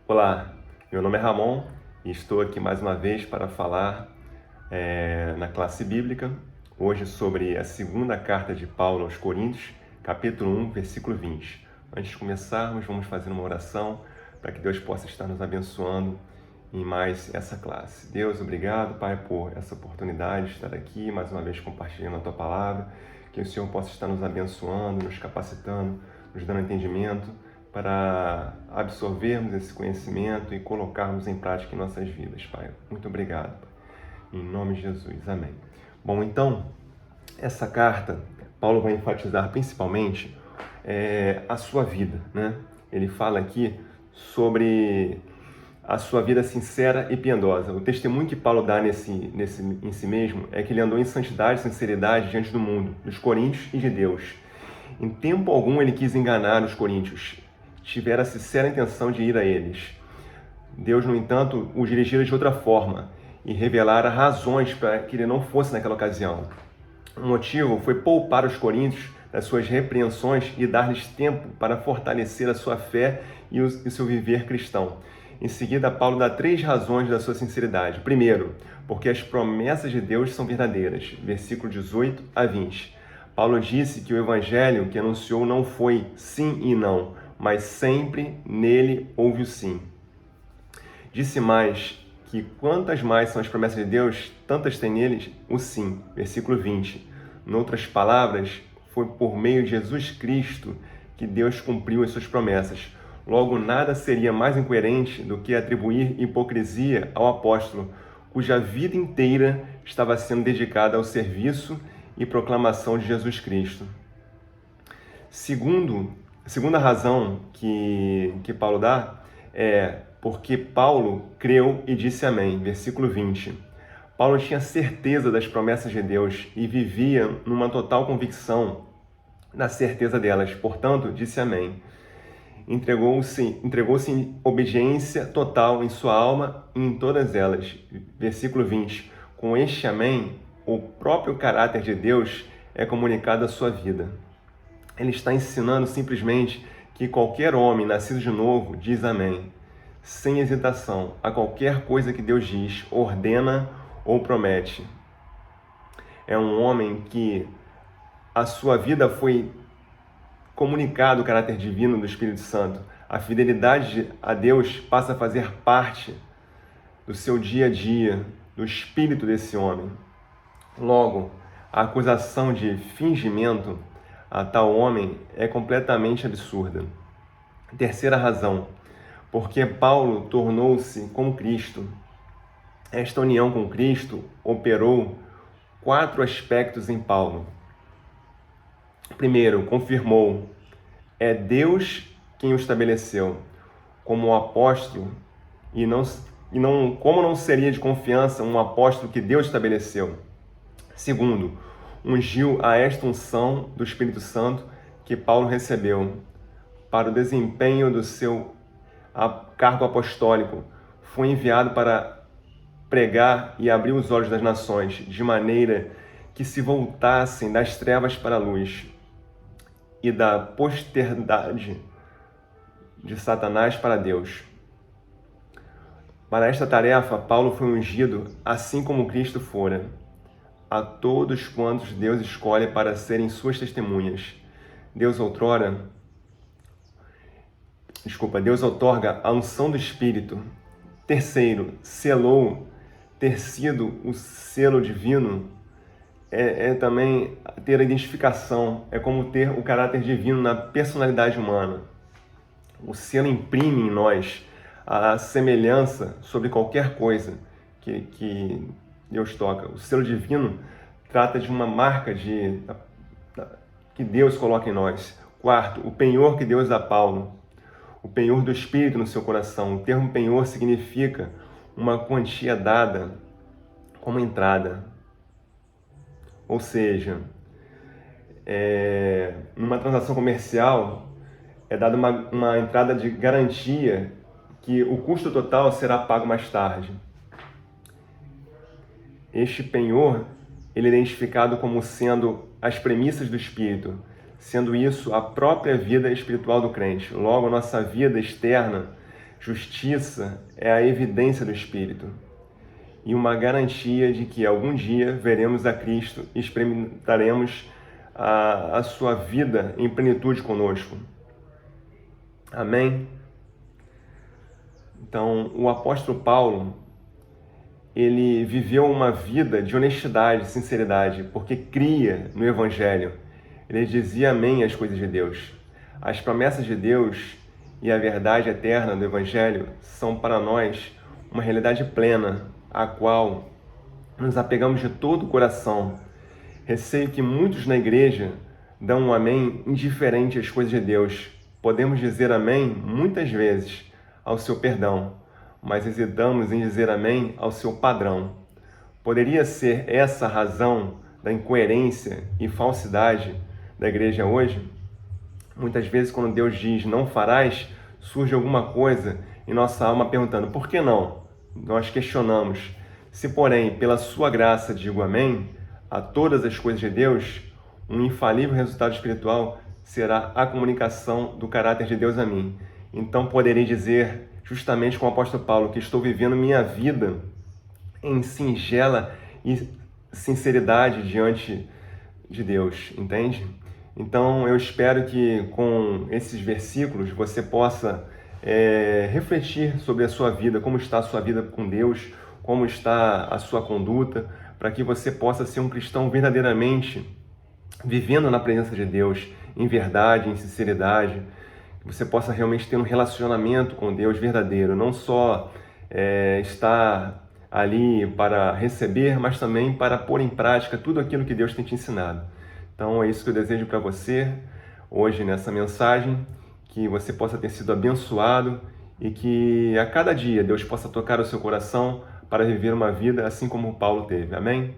Olá, meu nome é Ramon e estou aqui mais uma vez para falar na classe bíblica, hoje sobre a segunda carta de Paulo aos Coríntios, capítulo 1, versículo 20. Antes de começarmos, vamos fazer uma oração para que Deus possa estar nos abençoando em mais essa classe. Deus, obrigado, Pai, por essa oportunidade de estar aqui, mais uma vez compartilhando a Tua Palavra, que o Senhor possa estar nos abençoando, nos capacitando, nos dando entendimento, para absorvermos esse conhecimento e colocarmos em prática em nossas vidas, Pai. Muito obrigado, Pai. Em nome de Jesus. Amém. Bom, então, essa carta, Paulo vai enfatizar principalmente a sua vida, né? Ele fala aqui sobre a sua vida sincera e piedosa. O testemunho que Paulo dá em si mesmo é que ele andou em santidade e sinceridade diante do mundo, dos coríntios e de Deus. Em tempo algum ele quis enganar os coríntios, tivera a sincera intenção de ir a eles. Deus, no entanto, o dirigira de outra forma e revelara razões para que ele não fosse naquela ocasião. O motivo foi poupar os coríntios das suas repreensões e dar-lhes tempo para fortalecer a sua fé e o seu viver cristão. Em seguida, Paulo dá 3 razões da sua sinceridade. Primeiro, porque as promessas de Deus são verdadeiras. Versículo 18 a 20. Paulo disse que o evangelho que anunciou não foi sim e não, mas sempre nele houve o sim. Disse mais que quantas mais são as promessas de Deus, tantas tem neles o sim. Versículo 20. Em outras palavras, foi por meio de Jesus Cristo que Deus cumpriu as suas promessas. Logo, nada seria mais incoerente do que atribuir hipocrisia ao apóstolo, cuja vida inteira estava sendo dedicada ao serviço e proclamação de Jesus Cristo. Segunda razão que Paulo dá é porque Paulo creu e disse amém. Versículo 20. Paulo tinha certeza das promessas de Deus e vivia numa total convicção da certeza delas. Portanto, disse amém. Entregou-se em obediência total em sua alma e em todas elas. Versículo 20. Com este amém, o próprio caráter de Deus é comunicado à sua vida. Ele está ensinando simplesmente que qualquer homem nascido de novo diz amém, sem hesitação, a qualquer coisa que Deus diz, ordena ou promete. É um homem que a sua vida foi comunicado o caráter divino do Espírito Santo. A fidelidade a Deus passa a fazer parte do seu dia a dia, do espírito desse homem. Logo, a acusação de fingimento a tal homem é completamente absurda. Terceira razão, porque Paulo tornou-se como Cristo. Esta união com Cristo operou 4 aspectos em Paulo. Primeiro, confirmou, é Deus quem o estabeleceu como apóstolo como não seria de confiança um apóstolo que Deus estabeleceu. Segundo, ungiu a esta unção do Espírito Santo que Paulo recebeu para o desempenho do seu cargo apostólico. Foi enviado para pregar e abrir os olhos das nações, de maneira que se voltassem das trevas para a luz e da posteridade de Satanás para Deus. Para esta tarefa, Paulo foi ungido, assim como Cristo fora, a todos quantos Deus escolhe para serem suas testemunhas. Deus outorga a unção do Espírito. Terceiro, selou. Ter sido o selo divino é também ter a identificação, é como ter o caráter divino na personalidade humana. O selo imprime em nós a semelhança sobre qualquer coisa que Deus toca. O selo divino trata de uma marca que Deus coloca em nós. Quarto, o penhor que Deus dá a Paulo. O penhor do Espírito no seu coração. O termo penhor significa uma quantia dada como entrada. Ou seja, numa transação comercial é dada uma entrada de garantia que o custo total será pago mais tarde. Este penhor ele é identificado como sendo as premissas do Espírito, sendo isso a própria vida espiritual do crente. Logo, a nossa vida externa justiça é a evidência do Espírito e uma garantia de que algum dia veremos a Cristo e experimentaremos a sua vida em plenitude conosco. Amém? Então, o apóstolo Paulo, ele viveu uma vida de honestidade, sinceridade, porque cria no Evangelho. Ele dizia amém às coisas de Deus. As promessas de Deus e a verdade eterna do Evangelho são para nós uma realidade plena, a qual nos apegamos de todo o coração. Receio que muitos na igreja dão um amém indiferente às coisas de Deus. Podemos dizer amém muitas vezes ao seu perdão, mas hesitamos em dizer amém ao seu padrão. Poderia ser essa a razão da incoerência e falsidade da igreja hoje? Muitas vezes, quando Deus diz não farás, surge alguma coisa em nossa alma perguntando por que não? Nós questionamos. Se, porém, pela sua graça digo amém a todas as coisas de Deus, um infalível resultado espiritual será a comunicação do caráter de Deus a mim. Então poderei dizer, justamente com o apóstolo Paulo, que estou vivendo minha vida em singela e sinceridade diante de Deus, entende? Então eu espero que com esses versículos você possa refletir sobre a sua vida, como está a sua vida com Deus, como está a sua conduta, para que você possa ser um cristão verdadeiramente vivendo na presença de Deus, em verdade, em sinceridade, que você possa realmente ter um relacionamento com Deus verdadeiro, não só estar ali para receber, mas também para pôr em prática tudo aquilo que Deus tem te ensinado. Então é isso que eu desejo para você hoje nessa mensagem, que você possa ter sido abençoado e que a cada dia Deus possa tocar o seu coração para viver uma vida assim como Paulo teve. Amém?